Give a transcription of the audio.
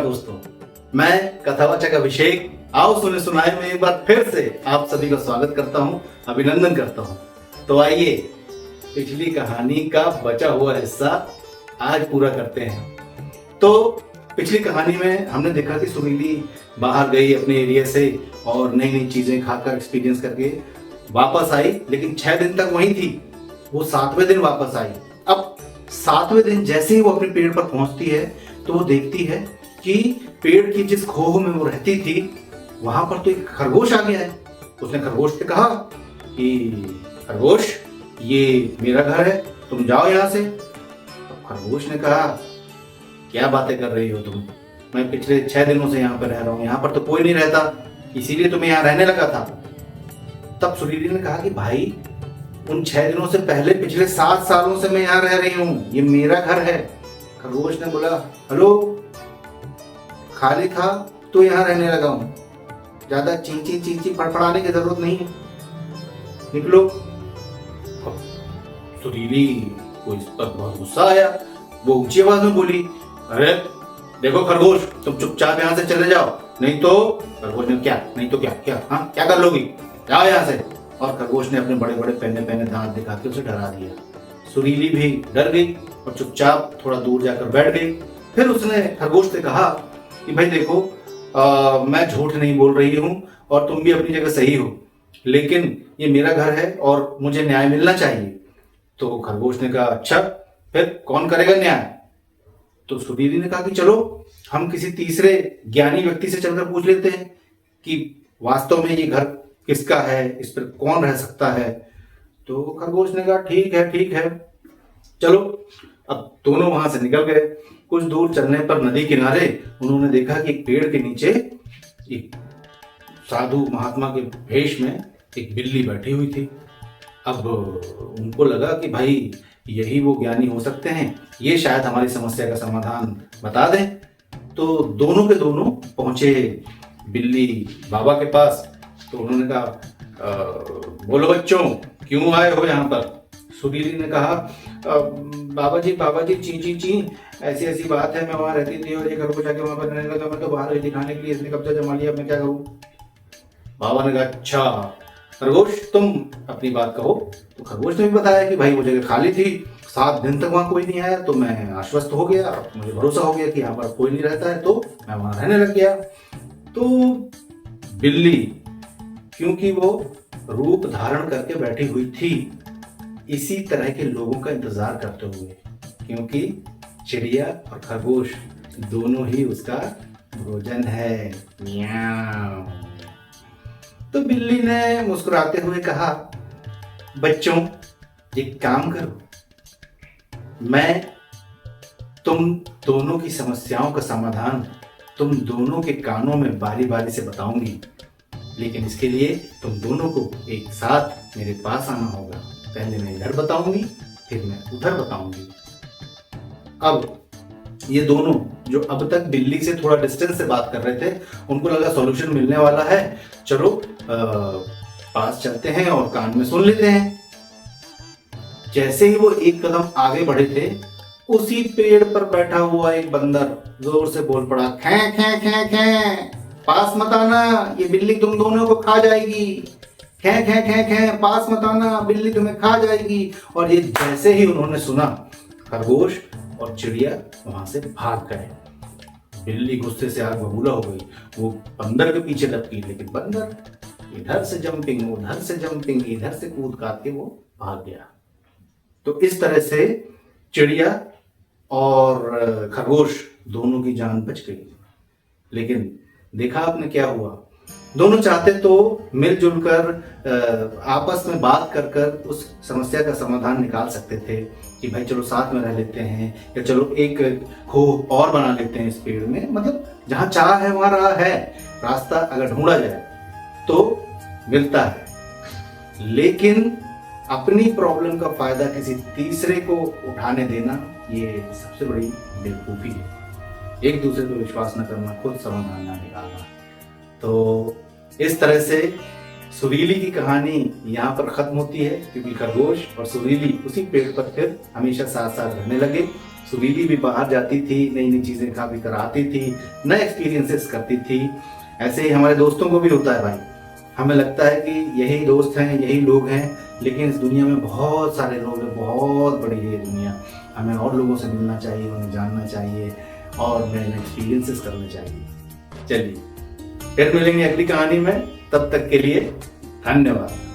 नमस्कार दोस्तों, मैं कथावाचक अभिषेक आओ सुने सुनाए में एक बार फिर से आप सभी का स्वागत करता हूं, अभिनंदन करता हूं। तो आइए पिछली कहानी का बचा हुआ हिस्सा आज पूरा करते हैं। तो पिछली कहानी में हमने देखा कि सुरीली बाहर गई अपने एरिया से और नई नई चीजें खाकर एक्सपीरियंस करके वापस आई, लेकिन 6 दिन तक वहीं थी। वो 7वें दिन वापस आई। अब 7वें दिन जैसे ही वो अपने पेड़ पर पहुंचती है तो वो देखती है कि पेड़ की जिस खोह में वो रहती थी वहां पर तो एक खरगोश आ गया है। उसने खरगोश से कहा कि खरगोश, ये मेरा घर है, तुम जाओ यहाँ से। अब खरगोश ने कहा, क्या बातें कर रही हो तुम? मैं पिछले 6 दिनों से यहाँ पर रह रहा हूँ, यहाँ पर तो कोई नहीं रहता, इसीलिए तुम्हें यहाँ रहने लगा था। तब सुरीली ने कहा कि भाई, उन 6 दिनों से पहले पिछले 7 सालों से मैं यहाँ रह रही हूँ, ये मेरा घर है। खरगोश ने बोला, हेलो, खाली था तो यहाँ रहने लगा हूँ, ज्यादा चींची चींची फड़फड़ाने की जरूरत नहीं है, निकलो। सुरीली को इस पर बहुत गुस्सा आया। वो ऊंची आवाज में बोली, अरे देखो खरगोश, तुम चुपचाप यहाँ से चले जाओ, नहीं तो। खरगोश ने क्या, नहीं तो क्या क्या हाँ क्या कर लोगी, जाओ यहाँ से। और खरगोश ने अपने बड़े बड़े पहने पहने दांत दिखा के उसे डरा दिया। सुरीली भी डर गई और चुपचाप थोड़ा दूर जाकर बैठ गई। फिर उसने खरगोश से कहा कि भाई देखो, मैं झूठ नहीं बोल रही हूँ और तुम भी अपनी जगह सही हो, लेकिन ये मेरा घर है और मुझे न्याय मिलना चाहिए। तो खरगोश ने कहा, अच्छा फिर कौन करेगा न्याय? तो सुरीली ने कहा कि चलो हम किसी तीसरे ज्ञानी व्यक्ति से चलकर पूछ लेते हैं कि वास्तव में ये घर किसका है, इस पर कौन रह सकता है। तो खरगोश ने कहा, ठीक है चलो। अब दोनों वहां से निकल गए। कुछ दूर चलने पर नदी किनारे उन्होंने देखा कि एक पेड़ के नीचे एक साधु महात्मा के भेष में एक बिल्ली बैठी हुई थी। अब उनको लगा कि भाई यही वो ज्ञानी हो सकते हैं, ये शायद हमारी समस्या का समाधान बता दें। तो दोनों के दोनों पहुंचे बिल्ली बाबा के पास। तो उन्होंने कहा, बोलो बच्चों, क्यों आए हो यहाँ पर? सुरीली ने कहा, बाबा जी ची ऐसी ऐसी बात है, मैं वहां रहती थी और ये खरगोश आके वहां पर रहने लगा, मैं तो बाहर गई दिखाने के लिए, इसने कब्जा जमा लिया, मैं क्या करूं? बाबा ने कहा, अच्छा खरगोश, तुम अपनी बात कहो। तो खरगोश ने भी बताया कि भाई वो जगह खाली थी, 7 दिन तक वहां कोई नहीं आया, तो मैं आश्वस्त हो गया, मुझे भरोसा हो गया कि यहाँ पर कोई नहीं रहता है, तो मैं वहां रहने लग गया। तो बिल्ली, क्योंकि वो रूप धारण करके बैठी हुई थी इसी तरह के लोगों का इंतजार करते हुए, क्योंकि चिड़िया और खरगोश दोनों ही उसका भोजन है। म्याऊ। तो बिल्ली ने मुस्कुराते हुए कहा, बच्चों एक काम करो, मैं तुम दोनों की समस्याओं का समाधान तुम दोनों के कानों में बारी बारी से बताऊंगी, लेकिन इसके लिए तुम दोनों को एक साथ मेरे पास आना होगा। पहले मैं इधर बताऊंगी, फिर मैं उधर बताऊंगी। अब ये दोनों जो अब तक बिल्ली से थोड़ा डिस्टेंस से बात कर रहे थे, उनको लगा सॉल्यूशन मिलने वाला है, चलो पास चलते हैं और कान में सुन लेते हैं। जैसे ही वो एक कदम आगे बढ़े थे, उसी पेड़ पर बैठा हुआ एक बंदर जोर से बोल पड़ा, खे खे खे खे, पास मत आना, ये बिल्ली तुम दोनों को खा जाएगी। खे खे खे खे, पास मत आना, बिल्ली तुम्हें खा जाएगी। और ये जैसे ही उन्होंने सुना, खरगोश और चिड़िया वहां से भाग गए। बिल्ली गुस्से से आग बबूला हो गई, वो बंदर के पीछे लपकी, लेकिन बंदर इधर से जंपिंग, उधर से जंपिंग, इधर से कूद काट के वो भाग गया। तो इस तरह से चिड़िया और खरगोश दोनों की जान बच गई। लेकिन देखा आपने क्या हुआ, दोनों चाहते तो मिलजुल कर आपस में बात कर कर उस समस्या का समाधान निकाल सकते थे कि भाई चलो साथ में रह लेते हैं, या चलो एक खोह और बना लेते हैं इस पेड़ में। मतलब जहां चाह है वहां राह है, रास्ता अगर ढूंढा जाए तो मिलता है। लेकिन अपनी प्रॉब्लम का फायदा किसी तीसरे को उठाने देना, ये सबसे बड़ी बेवकूफी है। एक दूसरे पर विश्वास न करना, खुद समाधान न निकालना। तो इस तरह से सुरीली की कहानी यहाँ पर खत्म होती है, क्योंकि खरगोश और सुरीली उसी पेड़ पर फिर हमेशा साथ साथ रहने लगे। सुरीली भी बाहर जाती थी, नई नई चीज़ें काफ़ी कराती थी, नए एक्सपीरियंसेस करती थी। ऐसे ही हमारे दोस्तों को भी होता है भाई। हमें लगता है कि यही दोस्त हैं, यही लोग हैं, लेकिन इस दुनिया में बहुत सारे लोग हैं, बहुत बड़ी है ये दुनिया। हमें और लोगों से मिलना चाहिए, उन्हें जानना चाहिए और नए नए एक्सपीरियंसेस करने चाहिए। चलिए फिर मिलेंगे अगली कहानी में, तब तक के लिए धन्यवाद।